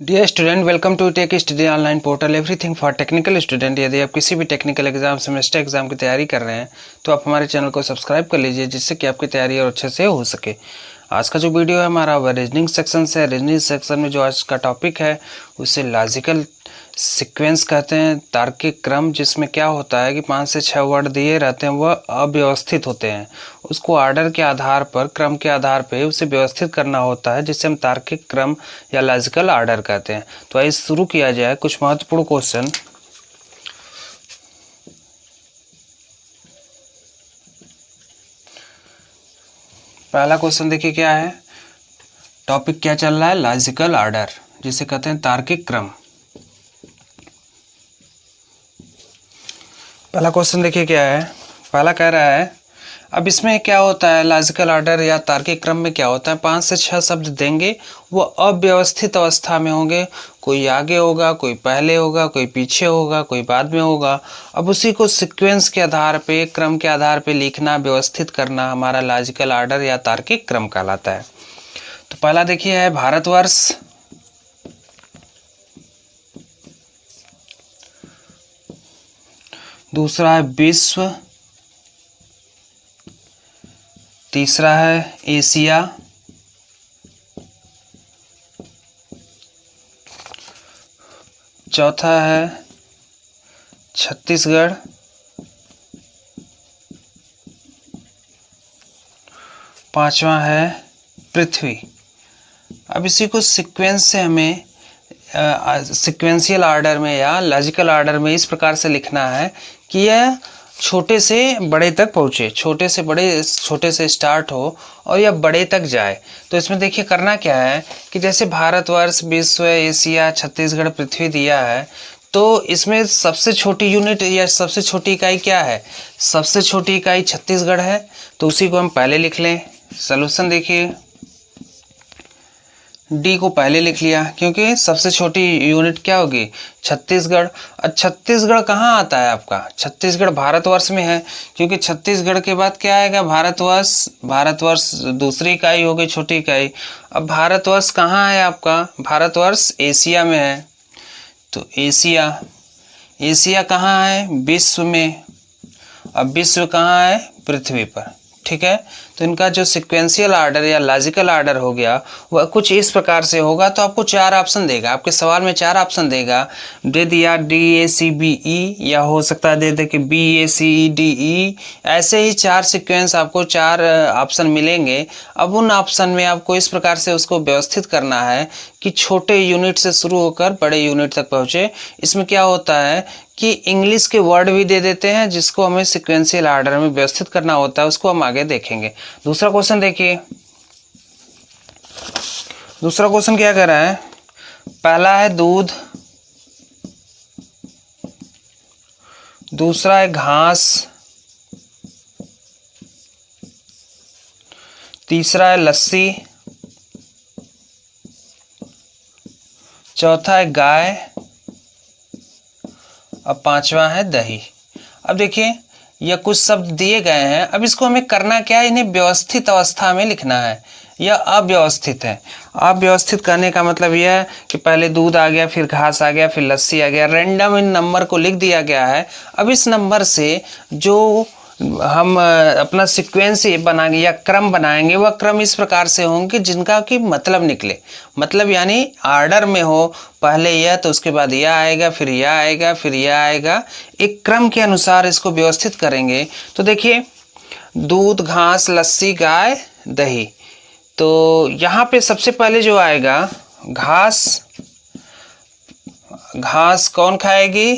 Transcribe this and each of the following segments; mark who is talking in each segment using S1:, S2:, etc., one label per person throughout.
S1: Dear student, welcome to tech study online portal everything for technical student. यदि आप किसी भी टेक्निकल एग्जाम सेमेस्टर एग्जाम की तैयारी कर रहे हैं तो आप हमारे चैनल को सब्सक्राइब कर लीजिए, जिससे कि आपकी तैयारी और अच्छे से हो सके। आज का जो वीडियो है हमारा वह रीजनिंग सेक्शन से है। रीजनिंग सेक्शन में जो आज का टॉपिक है उसे लॉजिकल सीक्वेंस कहते हैं, तार्किक क्रम, जिसमें क्या होता है कि 5 से 6 वर्ड दिए रहते हैं, वह अव्यवस्थित होते हैं। उसको ऑर्डर के आधार पर, क्रम के आधार पर उसे व्यवस्थित करना होता है, जिसे हम तार्किक क्रम या लॉजिकल ऑर्डर कहते हैं। तो आइए शुरू किया जाए। कुछ महत्वपूर्ण क्वेश्चन। पहला क्वेश्चन देखिए क्या है, टॉपिक क्या चल रहा है, लॉजिकल ऑर्डर, जिसे कहते हैं तार्किक क्रम। पहला क्वेश्चन देखिए क्या है, पहला कह रहा है अब इसमें क्या होता है, लॉजिकल ऑर्डर या तार्किक क्रम में क्या होता है, 5 से 6 शब्द देंगे, वो अव्यवस्थित अवस्था में होंगे। कोई आगे होगा, कोई पहले होगा, कोई पीछे होगा, कोई बाद में होगा। अब उसी को सीक्वेंस के आधार पे, क्रम के आधार पे लिखना, व्यवस्थित करना हमारा लॉजिकल ऑर्डर या तार्किक क्रम कहलाता है। तो पहला देखिए है भारतवर्ष, दूसरा है विश्व, तीसरा है एशिया, चौथा है छत्तीसगढ़, पांचवा है पृथ्वी। अब इसी को सीक्वेंस से हमें सीक्वेंशियल ऑर्डर में या लॉजिकल ऑर्डर में इस प्रकार से लिखना है कि यह छोटे से बड़े तक पहुँचे, छोटे से बड़े, छोटे से स्टार्ट हो और यह बड़े तक जाए। तो इसमें देखिए करना क्या है कि जैसे भारतवर्ष, विश्व, एशिया, छत्तीसगढ़, पृथ्वी दिया है, तो इसमें सबसे छोटी यूनिट या सबसे छोटी इकाई क्या है, सबसे छोटी इकाई छत्तीसगढ़ है। तो उसी को हम पहले लिख लें। सॉल्यूशन देखिए, डी को पहले लिख लिया क्योंकि सबसे छोटी यूनिट क्या होगी, छत्तीसगढ़। और छत्तीसगढ़ कहाँ आता है आपका, छत्तीसगढ़ भारतवर्ष में है, क्योंकि छत्तीसगढ़ के बाद क्या आएगा, भारतवर्ष। भारतवर्ष दूसरी इकाई हो गई, छोटी इकाई। अब भारतवर्ष कहाँ है आपका, भारतवर्ष एशिया में है, तो एशिया। एशिया कहाँ है, विश्व में। अब विश्व कहाँ है, पृथ्वी पर। ठीक है, तो इनका जो सीक्वेंशियल ऑर्डर या लॉजिकल ऑर्डर हो गया वह कुछ इस प्रकार से होगा। तो आपको 4 ऑप्शन देगा, आपके सवाल में 4 ऑप्शन देगा, दे दिया DACBE, या हो सकता है दे दे कि BACEDE। ऐसे ही 4 सीक्वेंस आपको 4 ऑप्शन मिलेंगे। अब उन ऑप्शन में आपको इस प्रकार से उसको व्यवस्थित करना है कि छोटे यूनिट से शुरू होकर बड़े यूनिट तक पहुँचे। इसमें क्या होता है कि इंग्लिश के वर्ड भी दे देते हैं, जिसको हमें सीक्वेंशियल ऑर्डर में व्यवस्थित करना होता है, उसको हम आगे देखेंगे। दूसरा क्वेश्चन देखिए, दूसरा क्वेश्चन क्या कह रहा है, पहला है दूध, दूसरा है घास, तीसरा है लस्सी, चौथा है गाय, अब पांचवा है दही। अब देखिए यह कुछ शब्द दिए गए हैं, अब इसको हमें करना क्या है, इन्हें व्यवस्थित अवस्था में लिखना है। यह अव्यवस्थित है। अव्यवस्थित करने का मतलब यह है कि पहले दूध आ गया, फिर घास आ गया, फिर लस्सी आ गया, रैंडम इन नंबर को लिख दिया गया है। अब इस नंबर से जो हम अपना सीक्वेंस बनाएंगे या क्रम बनाएंगे, वह क्रम इस प्रकार से होंगे जिनका कि मतलब निकले, मतलब यानी ऑर्डर में हो, पहले यह तो उसके बाद यह आएगा, फिर यह आएगा, फिर यह आएगा। एक क्रम के अनुसार इसको व्यवस्थित करेंगे। तो देखिए दूध, घास, लस्सी, गाय, दही। तो यहाँ पे सबसे पहले जो आएगा घास, घास कौन खाएगी,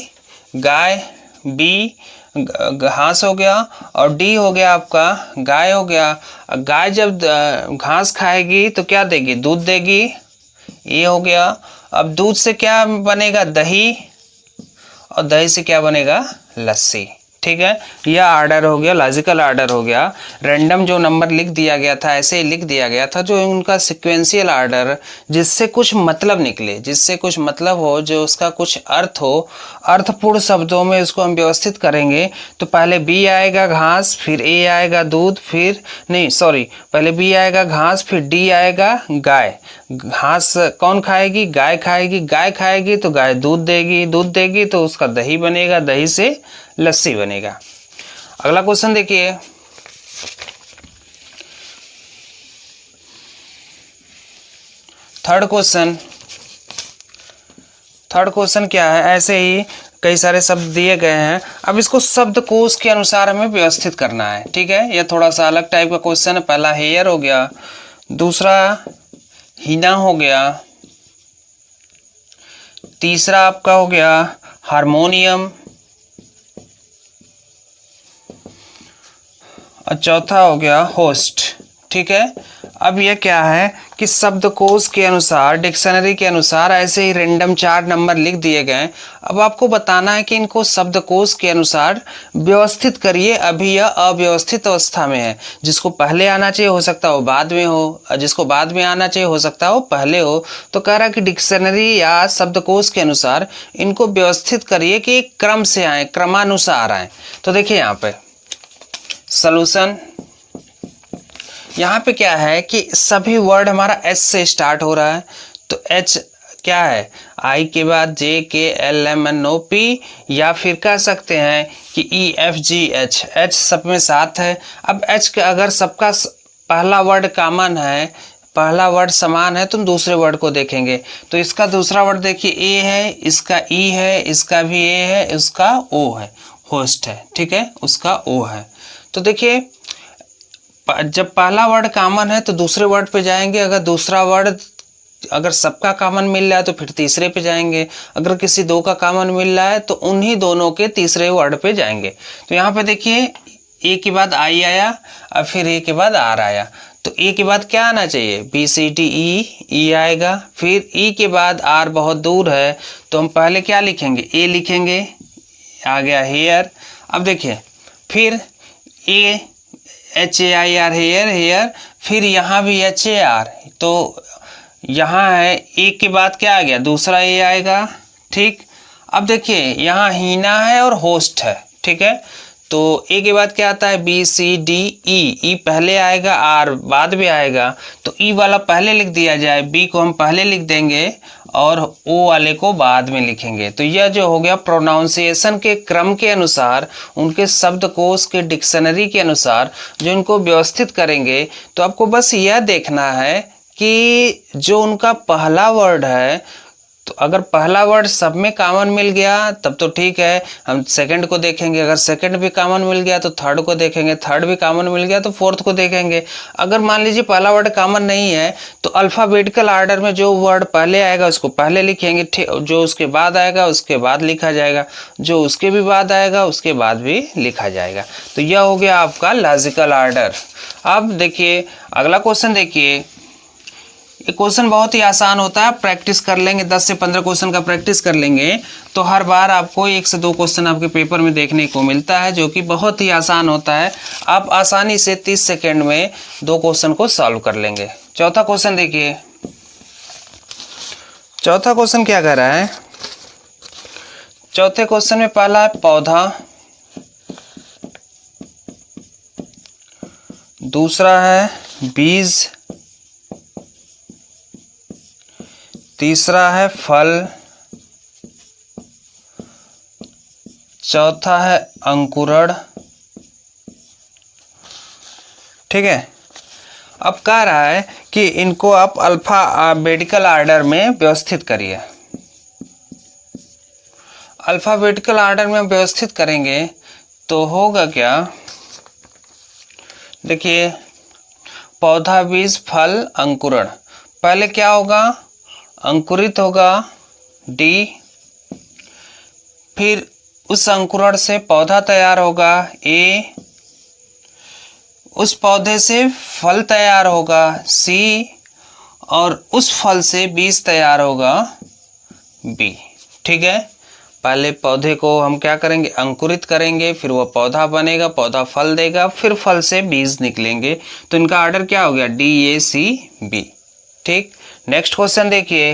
S1: गाय, बी घास हो गया, और डी हो गया आपका गाय हो गया। गाय जब घास खाएगी तो क्या देगी, दूध देगी, ये हो गया। अब दूध से क्या बनेगा, दही, और दही से क्या बनेगा, लस्सी। ठीक है, यह ऑर्डर हो गया, लॉजिकल ऑर्डर हो गया। रैंडम जो नंबर लिख दिया गया था ऐसे ही लिख दिया गया था, जो उनका सीक्वेंशियल ऑर्डर, जिससे कुछ मतलब निकले, जिससे कुछ मतलब हो, जो उसका कुछ अर्थ हो, अर्थपूर्ण शब्दों में उसको हम व्यवस्थित करेंगे। तो पहले बी आएगा घास, फिर ए आएगा दूध, फिर नहीं सॉरी, पहले बी आएगा घास, फिर डी आएगा गाय। घास कौन खाएगी? गाय खाएगी। गाय खाएगी तो गाय दूध देगी। दूध देगी तो उसका दही बनेगा। दही से लस्सी बनेगा। अगला क्वेश्चन देखिए, थर्ड क्वेश्चन क्या है? ऐसे ही कई सारे शब्द दिए गए हैं। अब इसको शब्दकोश के अनुसार हमें व्यवस्थित करना है। ठीक है, यह थोड़ा सा अलग टाइप का क्वेश्चन है। पहला हेयर हो गया, दूसरा हीना हो गया, तीसरा आपका हो गया हारमोनियम, और चौथा हो गया होस्ट। ठीक है, अब यह क्या है कि शब्दकोश के अनुसार, डिक्शनरी के अनुसार ऐसे ही रैंडम 4 नंबर लिख दिए गए। अब आपको बताना है कि इनको शब्दकोश के अनुसार व्यवस्थित करिए। अभी यह अव्यवस्थित अवस्था में है। जिसको पहले आना चाहिए हो सकता है वो बाद में हो, और जिसको बाद में आना चाहिए हो सकता है वो पहले हो। तो कह रहा है कि डिक्शनरी या शब्दकोश के अनुसार इनको व्यवस्थित करिए कि एक क्रम से आए, क्रमानुसार आए। तो देखिए यहाँ पे सॉल्यूशन, यहाँ पे क्या है कि सभी वर्ड हमारा एच से स्टार्ट हो रहा है। तो एच क्या है? आई के बाद J K L M N O P, या फिर कह सकते हैं कि E F G H. H सब में साथ है। अब एच का अगर सबका पहला वर्ड कॉमन है, पहला वर्ड समान है, तो हम दूसरे वर्ड को देखेंगे। तो इसका दूसरा वर्ड देखिए ए है, इसका ई है, इसका भी ए है, इसका ओ है, होस्ट है। ठीक है, उसका ओ है। तो देखिए जब पहला वर्ड कॉमन है तो दूसरे वर्ड पे जाएंगे। अगर दूसरा वर्ड अगर सबका कॉमन मिल रहा है तो फिर तीसरे पे जाएंगे। अगर किसी दो का कॉमन मिल रहा है तो उन्हीं दोनों के तीसरे वर्ड पे जाएंगे। तो यहाँ पे देखिए ए के बाद आई आया, और फिर ए के बाद आर आया। तो ए के बाद क्या आना चाहिए? बी सी डी ई आएगा। फिर ई के बाद आर बहुत दूर है तो हम पहले क्या लिखेंगे? ए लिखेंगे। आ गया हेयर। अब देखिए फिर A H A I R, here here. फिर यहाँ भी एच ए आर, तो यहाँ है ए के बाद क्या आ गया? दूसरा ए आएगा। ठीक, अब देखिए यहाँ हीना है और होस्ट है। ठीक है, तो ए के बाद क्या आता है? B C D E. ई पहले आएगा, आर बाद में आएगा। तो ई वाला पहले लिख दिया जाए, बी को हम पहले लिख देंगे और ओ वाले को बाद में लिखेंगे। तो यह जो हो गया प्रोनाउंसिएशन के क्रम के अनुसार, उनके शब्दकोश के डिक्शनरी के अनुसार जो इनको व्यवस्थित करेंगे। तो आपको बस यह देखना है कि जो उनका पहला वर्ड है, तो अगर पहला वर्ड सब में कॉमन मिल गया तब तो ठीक है, हम सेकंड को देखेंगे। अगर सेकंड भी कॉमन मिल गया तो थर्ड को देखेंगे। थर्ड भी कॉमन मिल गया तो फोर्थ को देखेंगे। अगर मान लीजिए पहला वर्ड कॉमन नहीं है तो अल्फ़ाबेटिकल आर्डर में जो वर्ड पहले आएगा उसको पहले लिखेंगे, जो उसके बाद आएगा उसके बाद लिखा जाएगा, जो उसके भी बाद आएगा उसके बाद भी लिखा जाएगा। तो यह हो गया आपका लॉजिकल आर्डर। अब देखिए अगला क्वेश्चन। देखिए ये क्वेश्चन बहुत ही आसान होता है, प्रैक्टिस कर लेंगे, 10 से 15 क्वेश्चन का प्रैक्टिस कर लेंगे तो हर बार आपको 1 से 2 क्वेश्चन आपके पेपर में देखने को मिलता है, जो कि बहुत ही आसान होता है। आप आसानी से 30 सेकेंड में 2 क्वेश्चन को सॉल्व कर लेंगे। चौथा क्वेश्चन देखिए, चौथा क्वेश्चन क्या कह रहा है? चौथे क्वेश्चन में पहला है पौधा, दूसरा है बीज, तीसरा है फल, चौथा है अंकुरण। ठीक है, अब कह रहा है कि इनको आप अल्फाबेटिकल आर्डर में व्यवस्थित करिए। अल्फाबेटिकल आर्डर में व्यवस्थित करेंगे तो होगा क्या? देखिए पौधा, बीज, फल, अंकुरण। पहले क्या होगा? अंकुरित होगा डी, फिर उस अंकुरण से पौधा तैयार होगा ए, उस पौधे से फल तैयार होगा सी, और उस फल से बीज तैयार होगा बी। ठीक है, पहले पौधे को हम क्या करेंगे? अंकुरित करेंगे, फिर वो पौधा बनेगा, पौधा फल देगा, फिर फल से बीज निकलेंगे। तो इनका ऑर्डर क्या हो गया? D A C B. ठीक, नेक्स्ट क्वेश्चन देखिए।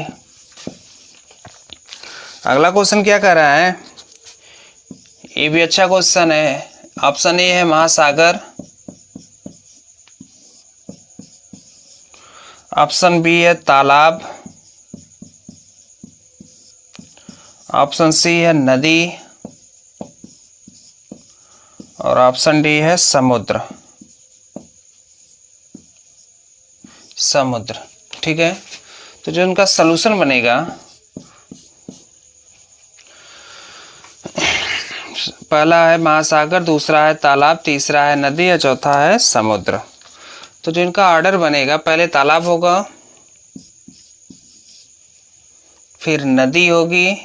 S1: अगला क्वेश्चन क्या कर रहा है? ये भी अच्छा क्वेश्चन है। ऑप्शन ए है महासागर, ऑप्शन बी है तालाब, ऑप्शन सी है नदी और ऑप्शन डी है समुद्र। समुद्र, ठीक है। तो जो उनका सलूशन बनेगा, पहला है महासागर, दूसरा है तालाब, तीसरा है नदी और चौथा है समुद्र। तो जो इनका ऑर्डर बनेगा, पहले तालाब होगा, फिर नदी होगी।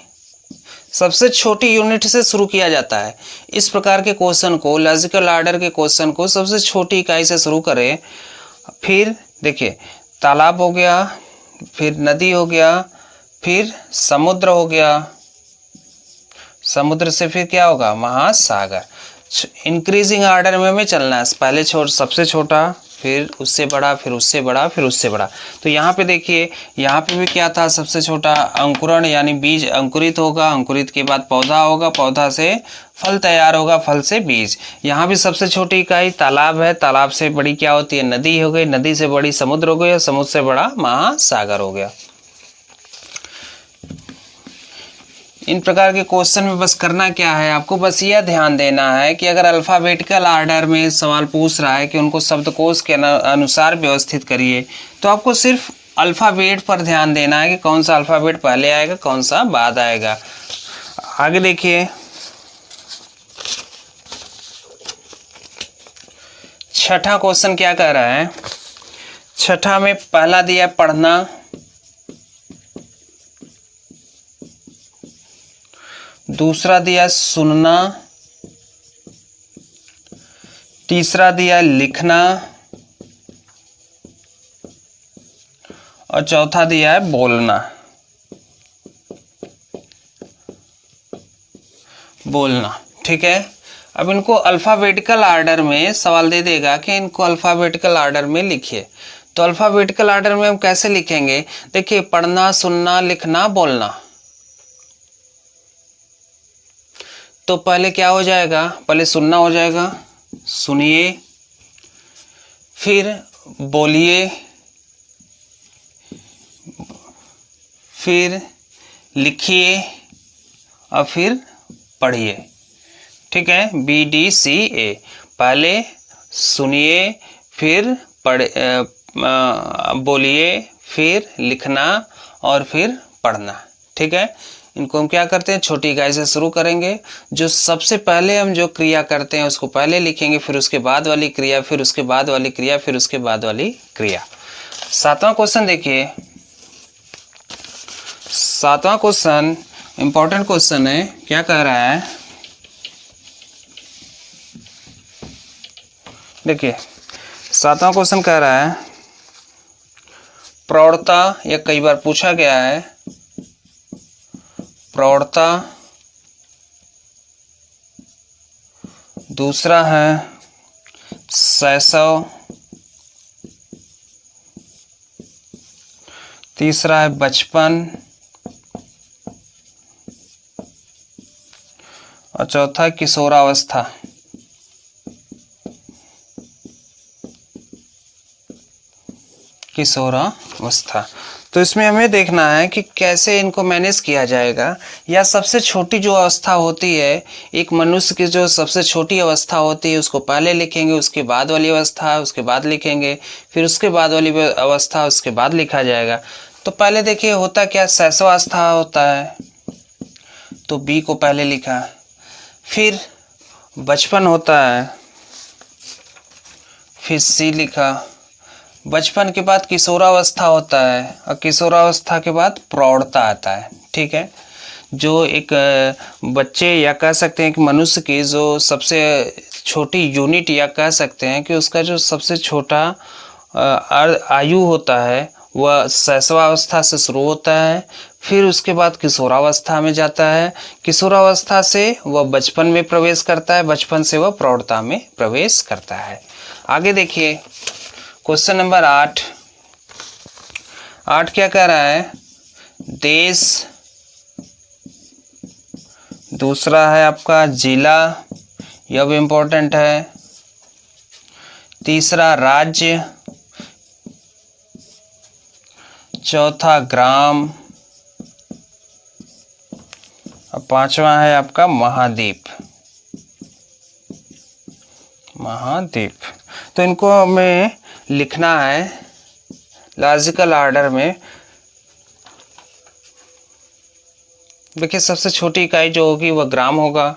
S1: सबसे छोटी यूनिट से शुरू किया जाता है। इस प्रकार के क्वेश्चन को, लॉजिकल ऑर्डर के क्वेश्चन को सबसे छोटी इकाई से शुरू करें। फिर देखिए, तालाब हो गया, फिर नदी हो गया, फिर समुद्र हो गया, समुद्र से फिर क्या होगा, महासागर। इंक्रीजिंग ऑर्डर में हमें चलना है, पहले सबसे छोटा, फिर उससे बड़ा, फिर उससे बड़ा, फिर उससे बड़ा। तो यहाँ पे देखिए, यहाँ पे भी क्या था, सबसे छोटा अंकुरण यानी बीज अंकुरित होगा, अंकुरित के बाद पौधा होगा, पौधा से फल तैयार होगा, फल से बीज। यहाँ भी सबसे छोटी इकाई तालाब है, तालाब से बड़ी क्या होती है, नदी हो गई, नदी से बड़ी समुद्र हो गई, समुद्र से बड़ा महासागर हो गया। इन प्रकार के क्वेश्चन में बस करना क्या है आपको, बस यह ध्यान देना है कि अगर अल्फ़ाबेटिकल ऑर्डर में सवाल पूछ रहा है कि उनको शब्दकोश के अनुसार व्यवस्थित करिए, तो आपको सिर्फ अल्फ़ाबेट पर ध्यान देना है कि कौन सा अल्फ़ाबेट पहले आएगा, कौन सा बाद आएगा। आगे देखिए, छठा क्वेश्चन क्या कह रहा है। छठा में पहला दिया पढ़ना, दूसरा दिया सुनना, तीसरा दिया लिखना और चौथा दिया है बोलना। बोलना, ठीक है। अब इनको अल्फ़ाबेटिकल ऑर्डर में सवाल दे देगा कि इनको अल्फ़ाबेटिकल ऑर्डर में लिखिए। तो अल्फ़ाबेटिकल ऑर्डर में हम कैसे लिखेंगे, देखिए, पढ़ना, सुनना, लिखना, बोलना। तो पहले क्या हो जाएगा, पहले सुनना हो जाएगा, सुनिए, फिर बोलिए, फिर लिखिए और फिर पढ़िए, ठीक है। BDCA, पहले सुनिए, फिर बोलिए, फिर लिखना और फिर पढ़ना, ठीक है। इनको हम क्या करते हैं, छोटी इकाई से शुरू करेंगे। जो सबसे पहले हम जो क्रिया करते हैं उसको पहले लिखेंगे, फिर उसके बाद वाली क्रिया, फिर उसके बाद वाली क्रिया, फिर उसके बाद वाली क्रिया। सातवां क्वेश्चन देखिए, सातवां क्वेश्चन इंपॉर्टेंट क्वेश्चन है। क्या कह रहा है, देखिए, सातवां क्वेश्चन कह रहा है प्रौढ़ता, या कई बार पूछा गया है, प्रौढ़ता, दूसरा है शैशव, तीसरा है बचपन और चौथा है किशोरावस्था। किशोरावस्था। तो इसमें हमें देखना है कि कैसे इनको मैनेज किया जाएगा, या सबसे छोटी जो अवस्था होती है, एक मनुष्य की जो सबसे छोटी अवस्था होती है उसको पहले लिखेंगे, उसके बाद वाली अवस्था उसके बाद लिखेंगे, फिर उसके बाद वाली अवस्था उसके बाद लिखा जाएगा। तो पहले देखिए, होता क्या, शैशवावस्था होता है, तो बी को पहले लिखा, फिर बचपन होता है, फिर सी लिखा, बचपन के बाद किशोरावस्था होता है और किशोरावस्था के बाद प्रौढ़ता आता है, ठीक है। जो एक बच्चे, या कह सकते हैं कि मनुष्य की जो सबसे छोटी यूनिट, या कह सकते हैं कि उसका जो सबसे छोटा आयु होता है वह शैशवावस्था से शुरू होता है, फिर उसके बाद किशोरावस्था में जाता है, किशोरावस्था से वह बचपन में प्रवेश करता है, बचपन से वह प्रौढ़ता में प्रवेश करता है। आगे देखिए, क्वेश्चन नंबर 8। 8 क्या कह रहा है, देश, दूसरा है आपका जिला, यह भी इम्पोर्टेंट है, तीसरा राज्य, चौथा ग्राम, और पांचवा है आपका महाद्वीप। महाद्वीप, तो इनको हमें लिखना है लॉजिकल ऑर्डर में। देखिए सबसे छोटी इकाई जो होगी वह ग्राम होगा,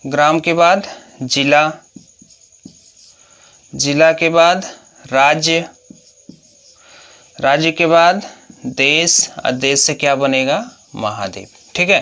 S1: ग्राम के बाद जिला, जिला के बाद राज्य, राज्य के बाद देश, और देश से क्या बनेगा, महाद्वीप। ठीक है,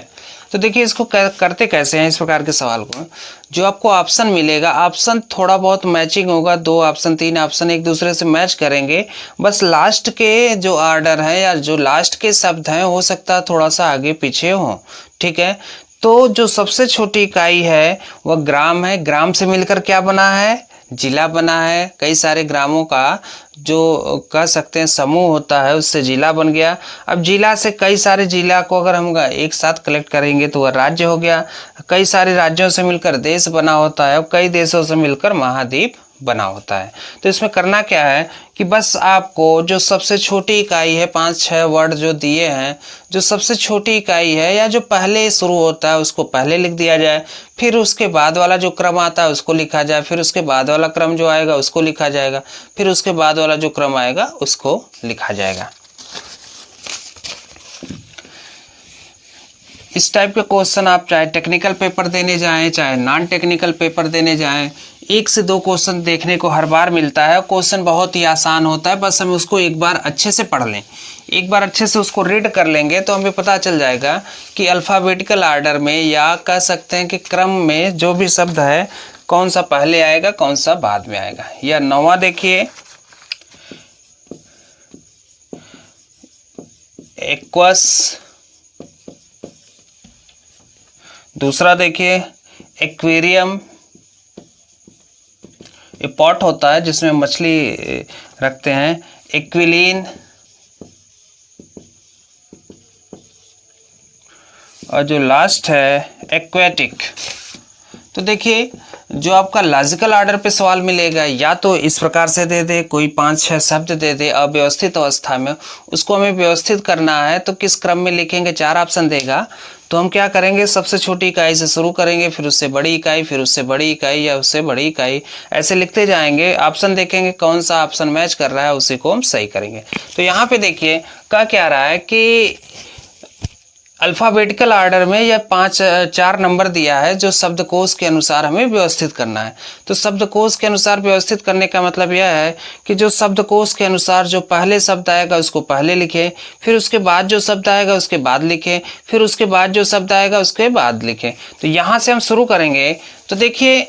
S1: तो देखिए इसको करते कैसे हैं इस प्रकार के सवाल को। जो आपको ऑप्शन मिलेगा, ऑप्शन थोड़ा बहुत मैचिंग होगा, 2 ऑप्शन 3 ऑप्शन एक दूसरे से मैच करेंगे, बस लास्ट के जो ऑर्डर है या जो लास्ट के शब्द हैं हो सकता है थोड़ा सा आगे पीछे हो। ठीक है, तो जो सबसे छोटी इकाई है वह ग्राम है, ग्राम से मिलकर क्या बना है, जिला बना है। कई सारे ग्रामों का जो कह सकते हैं समूह होता है उससे जिला बन गया। अब जिला से कई सारे जिला को अगर हम एक साथ कलेक्ट करेंगे तो वह राज्य हो गया। कई सारे राज्यों से मिलकर देश बना होता है और कई देशों से मिलकर महाद्वीप बना होता है। तो इसमें करना क्या है कि बस आपको जो सबसे छोटी इकाई है, 5-6 वर्ड जो दिए हैं, जो सबसे छोटी इकाई है या जो पहले शुरू होता है उसको पहले लिख दिया जाए, फिर उसके बाद वाला जो क्रम आता है उसको लिखा जाए, फिर उसके बाद वाला क्रम जो आएगा उसको लिखा जाएगा, फिर उसके बाद वाला जो क्रम आएगा उसको लिखा जाएगा। इस टाइप के क्वेश्चन आप चाहे टेक्निकल पेपर देने जाएं चाहे नॉन टेक्निकल पेपर देने जाएं, 1 से 2 क्वेश्चन देखने को हर बार मिलता है। क्वेश्चन बहुत ही आसान होता है, बस हम उसको एक बार अच्छे से पढ़ लें, एक बार अच्छे से उसको रीड कर लेंगे तो हमें पता चल जाएगा कि अल्फ़ाबेटिकल ऑर्डर में या कह सकते हैं कि क्रम में जो भी शब्द है कौन सा पहले आएगा कौन सा बाद में आएगा। या 9वां देखिए, एक्वस। दूसरा देखिए एक्वेरियम, ये पॉट होता है जिसमें मछली रखते हैं। एक्विलीन, और जो लास्ट है एक्वेटिक। तो देखिए जो आपका लॉजिकल ऑर्डर पे सवाल मिलेगा या तो इस प्रकार से दे दे, कोई 5-6 शब्द दे दे अव्यवस्थित अवस्था में, उसको हमें व्यवस्थित करना है तो किस क्रम में लिखेंगे, 4 ऑप्शन देगा तो हम क्या करेंगे, सबसे छोटी इकाई से शुरू करेंगे, फिर उससे बड़ी इकाई, फिर उससे बड़ी इकाई या उससे बड़ी इकाई, ऐसे लिखते जाएंगे। ऑप्शन देखेंगे कौन सा ऑप्शन मैच कर रहा है उसी को हम सही करेंगे। तो यहाँ पे देखिए क्या रहा है कि अल्फ़ाबेटिकल ऑर्डर में यह 4 नंबर दिया है जो शब्दकोश के अनुसार हमें व्यवस्थित करना है। तो शब्दकोश के अनुसार व्यवस्थित करने का मतलब यह है कि जो शब्दकोश के अनुसार जो पहले शब्द आएगा उसको पहले लिखें, फिर उसके बाद जो शब्द आएगा उसके बाद लिखें, फिर उसके बाद जो शब्द आएगा उसके बाद लिखें। तो यहाँ से हम शुरू करेंगे। तो देखिए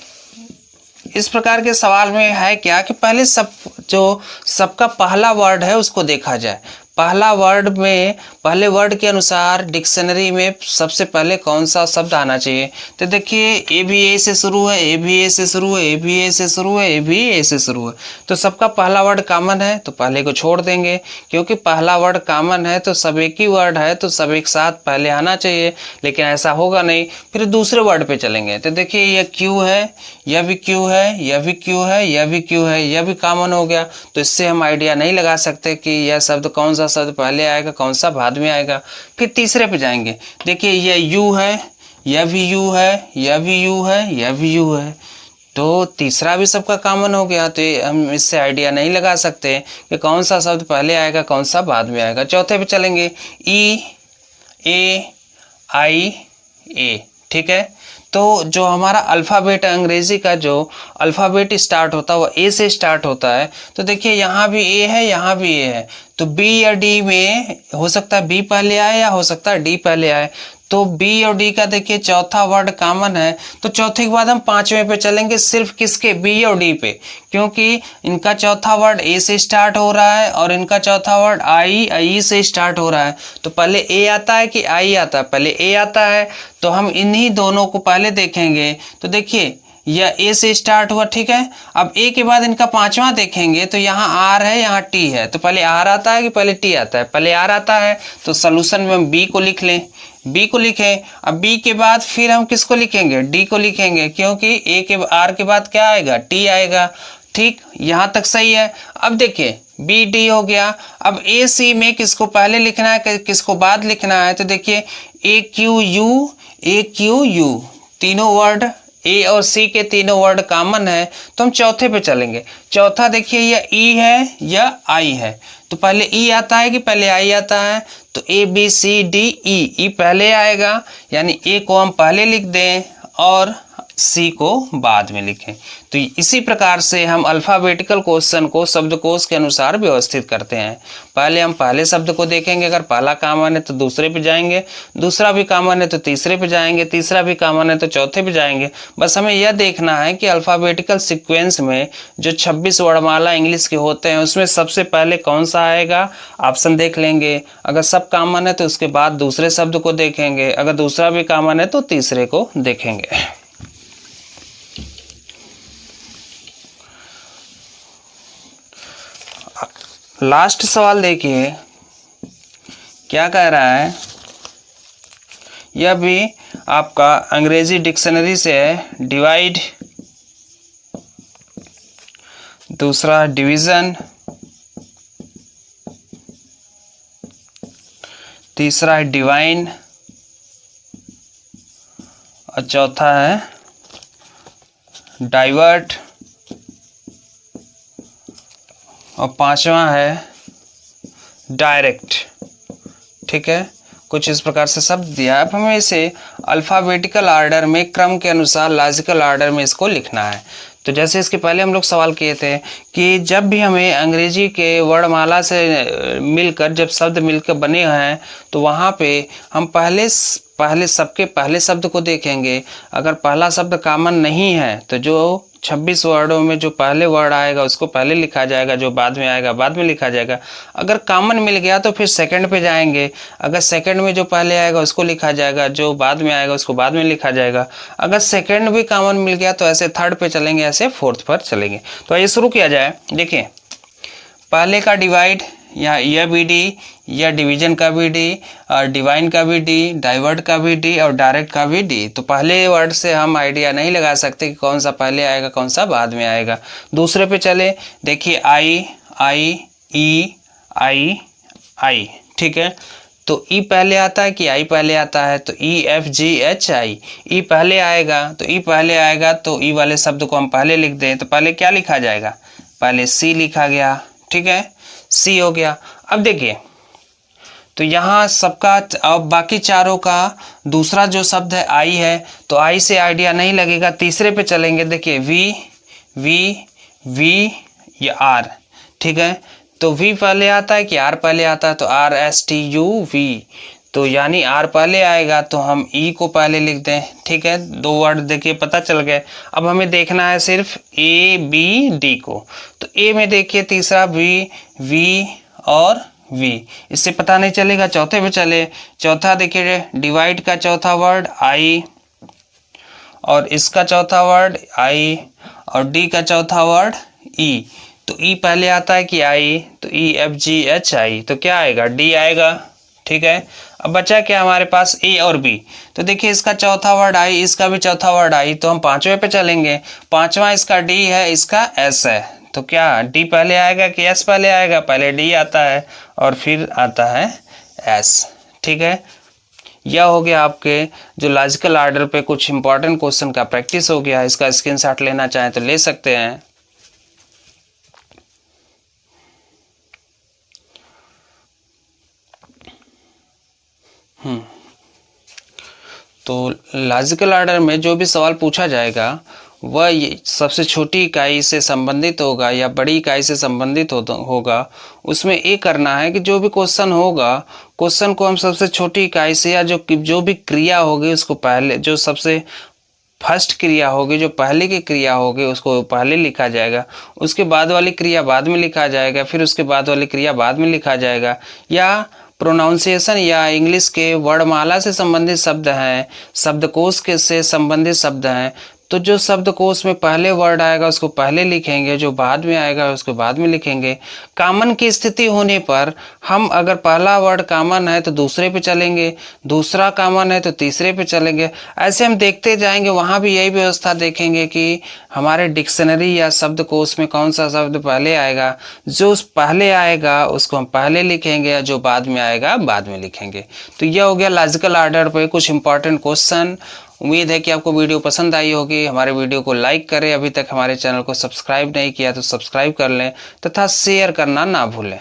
S1: इस प्रकार के सवाल में है क्या कि पहले सबका पहला वर्ड है उसको देखा जाए। पहला वर्ड में पहले वर्ड के अनुसार डिक्शनरी में सबसे पहले कौन सा शब्द आना चाहिए। तो देखिए ए भी ए से शुरू है, ए भी ए से शुरू है, ए भी ए से शुरू है, ए भी ए से शुरू है। तो सबका पहला वर्ड कॉमन है तो पहले को छोड़ देंगे, क्योंकि पहला वर्ड कॉमन है तो सब एक ही वर्ड है तो सब एक साथ पहले आना चाहिए, लेकिन ऐसा होगा नहीं। फिर दूसरे वर्ड पे चलेंगे तो देखिए यह क्यू है, यह भी क्यू है, यह भी क्यू है, यह भी क्यू है, यह भी कॉमन हो गया। तो इससे हम आइडिया नहीं लगा सकते कि यह शब्द कौन सा शब्द पहले आएगा कौन सा बाद में आएगा। फिर तीसरे पे जाएंगे, देखिए यह यू है, यह भी यू है, यह भी यू है, यह भी यू है, तो तीसरा भी सबका कॉमन हो गया। तो हम इससे आइडिया नहीं लगा सकते कि कौन सा शब्द पहले आएगा कौन सा बाद में आएगा। चौथे पे चलेंगे ई, ए, आई, ए, ठीक है। तो जो हमारा अल्फ़ाबेट अंग्रेजी का जो अल्फ़ाबेट स्टार्ट होता है वह ए से स्टार्ट होता है। तो देखिए यहाँ भी ए है, यहाँ भी ए है, तो बी या डी में हो सकता है बी पहले आए या हो सकता है डी पहले आए। तो बी और डी का देखिए चौथा वर्ड कॉमन है, तो चौथे के बाद हम पांचवें पे चलेंगे, सिर्फ किसके, बी और डी पे, क्योंकि इनका चौथा वर्ड ए से स्टार्ट हो रहा है और इनका चौथा वर्ड आई से स्टार्ट हो रहा है। तो पहले ए आता है कि आई आता है, पहले ए आता है, तो हम इन्हीं दोनों को पहले देखेंगे। तो देखिए यह ए से स्टार्ट हुआ, ठीक है। अब ए के बाद इनका पांचवा देखेंगे तो यहाँ आर है, यहाँ टी है, तो पहले आर आता है कि पहले टी आता है, पहले आर आता है। तो सॉल्यूशन में हम बी को लिख लें, बी को लिखें। अब बी के बाद फिर हम किसको लिखेंगे, डी को लिखेंगे, क्योंकि ए के आर के बाद क्या आएगा, टी आएगा। ठीक, यहाँ तक सही है। अब देखिए बी डी हो गया। अब ए सी में किसको पहले लिखना है किसको बाद लिखना है, तो देखिए ए क्यू यू तीनों वर्ड ए और सी के तीनों वर्ड कॉमन है, तो हम चौथे पे चलेंगे। चौथा देखिए या ई है या आई है, तो पहले ई आता है कि पहले आई आता है, तो A B C D E पहले आएगा, यानी ए को हम पहले लिख दें और सी को बाद में लिखें। तो इसी प्रकार से हम अल्फ़ाबेटिकल क्वेश्चन को शब्दकोश के अनुसार व्यवस्थित करते हैं। पहले हम पहले शब्द को देखेंगे, अगर पहला कॉमन है तो दूसरे पे जाएंगे, दूसरा भी कॉमन है तो तीसरे पे जाएंगे, तीसरा भी कॉमन है तो चौथे पे जाएंगे। बस हमें यह देखना है कि अल्फ़ाबेटिकल सीक्वेंस में जो 26 वर्णमाला इंग्लिश के होते हैं उसमें सबसे पहले कौन सा आएगा, ऑप्शन देख लेंगे। अगर सब कॉमन है तो उसके बाद दूसरे शब्द को देखेंगे, अगर दूसरा भी कॉमन है तो तीसरे को देखेंगे। लास्ट सवाल देखिए क्या कह रहा है, यह भी आपका अंग्रेजी डिक्शनरी से है। डिवाइड, दूसरा डिवीज़न, तीसरा है डिवाइन और चौथा है डाइवर्ट और पांचवा है डायरेक्ट। ठीक है, कुछ इस प्रकार से शब्द दिया है। अब हमें इसे अल्फ़ाबेटिकल ऑर्डर में क्रम के अनुसार लॉजिकल ऑर्डर में इसको लिखना है। तो जैसे इसके पहले हम लोग सवाल किए थे कि जब भी हमें अंग्रेजी के वर्णमाला से मिलकर जब शब्द मिलकर बने हैं तो वहाँ पे हम पहले सबके पहले शब्द को देखेंगे। अगर पहला शब्द कॉमन नहीं है तो जो 26 वर्डों में जो पहले वर्ड आएगा उसको पहले लिखा जाएगा, जो बाद में आएगा बाद में लिखा जाएगा। अगर कॉमन मिल गया तो फिर सेकंड पे जाएंगे, अगर सेकंड में जो पहले आएगा उसको लिखा जाएगा, जो बाद में आएगा उसको बाद में लिखा जाएगा। अगर सेकंड भी कॉमन मिल गया तो ऐसे थर्ड पे चलेंगे, ऐसे फोर्थ पर चलेंगे। तो आइए शुरू किया जाए। देखिए पहले का डिवाइड, यह भी डी, या डिवीजन का भी डी, और डिवाइन का भी डी, डाइवर्ट का भी डी और डायरेक्ट का भी डी। तो पहले वर्ड से हम आइडिया नहीं लगा सकते कि कौन सा पहले आएगा कौन सा बाद में आएगा। दूसरे पे चले, देखिए आई, ठीक है। तो ई पहले आता है कि आई पहले आता है, तो ई एफ जी एच आई, ई पहले आएगा। तो ई पहले आएगा तो ई वाले शब्द को हम पहले लिख दें, तो पहले क्या लिखा जाएगा, पहले सी लिखा गया। ठीक है, सी हो गया। अब देखिए तो यहाँ सबका अब बाकी चारों का दूसरा जो शब्द है आई है, तो आई से आइडिया नहीं लगेगा, तीसरे पे चलेंगे। देखिए वी या आर, ठीक है। तो वी पहले आता है कि आर पहले आता है, तो R S T U V, तो यानी आर पहले आएगा तो हम ई को पहले लिख दें। ठीक है, दो वर्ड देखिए पता चल गए। अब हमें देखना है सिर्फ ए बी डी को। तो ए में देखिए तीसरा वी और वी, इससे पता नहीं चलेगा। चौथे पे चले, चौथा देखिए डिवाइड का चौथा वर्ड आई, और इसका चौथा वर्ड आई, और डी का चौथा वर्ड ई। तो ई पहले आता है कि आई, तो ई एफ जी एच आई, तो क्या आएगा, डी आएगा। ठीक है, अब बचा क्या हमारे पास ए और बी। तो देखिए इसका चौथा वर्ड आई, इसका भी चौथा वर्ड आई, तो हम पांचवें पे चलेंगे। पांचवा इसका डी है, इसका एस है, तो क्या डी पहले आएगा कि एस पहले आएगा, पहले डी आता है और फिर आता है एस। ठीक है, यह हो गया आपके जो लॉजिकल ऑर्डर पे कुछ इंपॉर्टेंट क्वेश्चन का प्रैक्टिस हो गया। इसका स्क्रीनशॉट लेना चाहें तो ले सकते हैं। तो लॉजिकल ऑर्डर में जो भी सवाल पूछा जाएगा वह सबसे छोटी इकाई से संबंधित होगा या बड़ी इकाई से संबंधित होगा। उसमें ये करना है कि जो भी क्वेश्चन होगा, क्वेश्चन को हम सबसे छोटी इकाई से या जो भी क्रिया होगी उसको पहले, जो सबसे फर्स्ट क्रिया होगी, जो पहले की क्रिया होगी उसको पहले लिखा जाएगा, उसके बाद वाली क्रिया बाद में लिखा जाएगा, फिर उसके बाद वाली क्रिया बाद में लिखा जाएगा। या प्रोनाउंसिएशन या इंग्लिश के वर्णमाला से संबंधित शब्द हैं, शब्दकोश के से संबंधित शब्द हैं, तो जो शब्दकोश में पहले वर्ड आएगा उसको पहले लिखेंगे, जो बाद में आएगा उसको बाद में लिखेंगे। कॉमन की स्थिति होने पर हम अगर पहला वर्ड कॉमन है तो दूसरे पे चलेंगे, दूसरा कॉमन है तो तीसरे पे चलेंगे। ऐसे हम देखते जाएंगे, वहाँ भी यही व्यवस्था देखेंगे कि हमारे डिक्शनरी या शब्दकोश में कौन सा शब्द पहले आएगा। जो पहले आएगा उसको हम पहले लिखेंगे या जो बाद में आएगा बाद में लिखेंगे। तो यह हो गया लॉजिकल ऑर्डर पे कुछ इंपॉर्टेंट क्वेश्चन। उम्मीद है कि आपको वीडियो पसंद आई होगी। हमारे वीडियो को लाइक करें, अभी तक हमारे चैनल को सब्सक्राइब नहीं किया तो सब्सक्राइब कर लें तथा शेयर करना ना भूलें।